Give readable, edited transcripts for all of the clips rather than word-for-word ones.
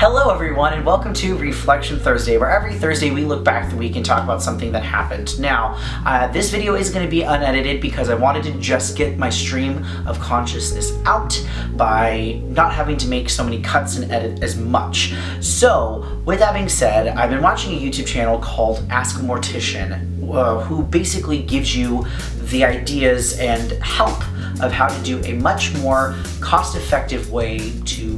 Hello everyone and welcome to Reflection Thursday, where every Thursday we look back the week and talk about something that happened. Now, this video is going to be unedited because I wanted to just get my stream of consciousness out by not having to make so many cuts and edit as much. So, with that being said, I've been watching a YouTube channel called Ask a Mortician, who basically gives you the ideas and help of how to do a much more cost-effective way to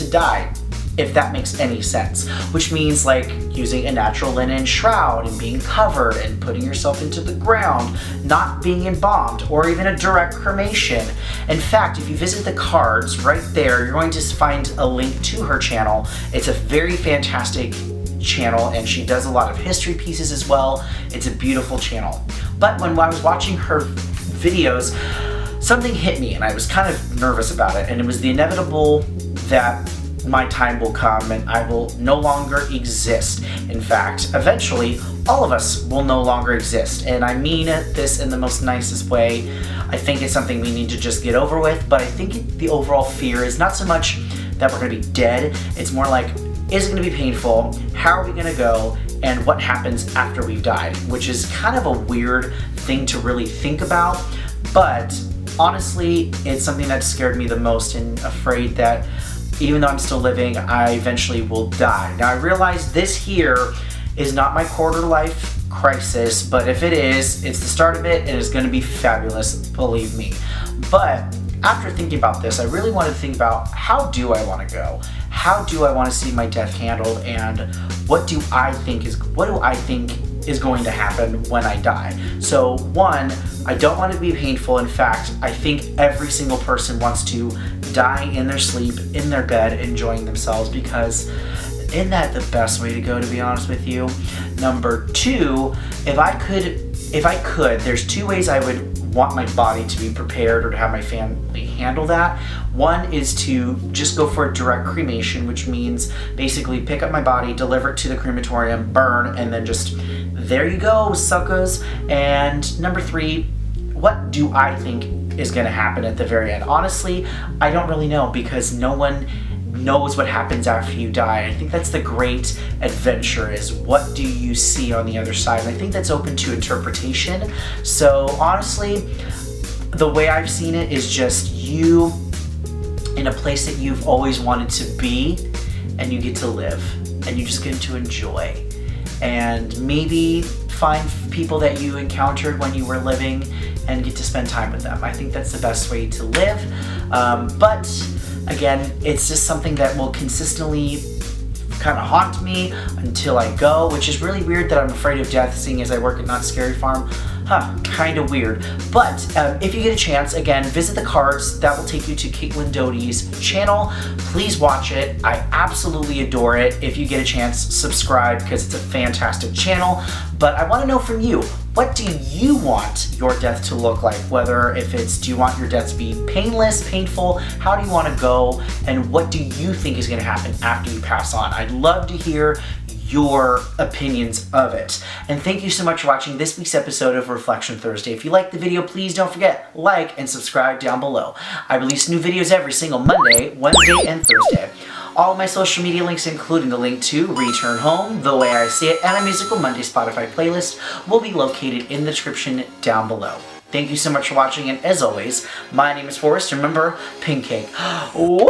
die, if that makes any sense. Which means like using a natural linen shroud and being covered and putting yourself into the ground, not being embalmed, or even a direct cremation. In fact, if you visit the cards right there, you're going to find a link to her channel. It's a very fantastic channel and she does a lot of history pieces as well. It's a beautiful channel. But when I was watching her videos, something hit me and I was kind of nervous about it, and it was the inevitable that my time will come and I will no longer exist. In fact, eventually, all of us will no longer exist. And I mean this in the most nicest way. I think it's something we need to just get over with, but I think the overall fear is not so much that we're gonna be dead, it's more like, is it gonna be painful? How are we gonna go? And what happens after we've died? Which is kind of a weird thing to really think about, but honestly, it's something that scared me the most, and afraid that even though I'm still living, I eventually will die. Now I realize this here is not my quarter life crisis, but if it is, it's the start of it and it's gonna be fabulous, believe me. But after thinking about this, I really wanted to think about, how do I wanna go? How do I wanna see my death handled, and what do I think is going to happen when I die? So one, I don't want it to be painful. In fact, I think every single person wants to die in their sleep, in their bed, enjoying themselves, because isn't that the best way to go, to be honest with you? Number two, if I could, there's two ways I would want my body to be prepared, or to have my family handle that. One is to just go for a direct cremation, which means basically pick up my body, deliver it to the crematorium, burn, and then just, there you go, suckers. And number three, what do I think is gonna happen at the very end? Honestly, I don't really know, because no one knows what happens after you die. I think that's the great adventure, is what do you see on the other side? And I think that's open to interpretation. So honestly, the way I've seen it is just you in a place that you've always wanted to be, and you get to live, and you just get to enjoy. And maybe find people that you encountered when you were living and get to spend time with them. I think that's the best way to live. But again, it's just something that will consistently kind of haunt me until I go, which is really weird that I'm afraid of death, seeing as I work at Not Scary Farm. Kind of weird. But if you get a chance, again, visit the cards. That will take you to Caitlin Doty's channel. Please watch it. I absolutely adore it. If you get a chance, subscribe, because it's a fantastic channel. But I want to know from you, what do you want your death to look like? Whether if it's, do you want your death to be painless, painful? How do you want to go? And what do you think is going to happen after you pass on? I'd love to hear your opinions of it. And thank you so much for watching this week's episode of Reflection Thursday. If you liked the video, please don't forget, like and subscribe down below. I release new videos every single Monday, Wednesday, and Thursday. All of my social media links, including the link to Return Home, The Way I See It, and a Musical Monday Spotify playlist, will be located in the description down below. Thank you so much for watching, and as always, my name is Forrest. Remember, pink cake. Woo!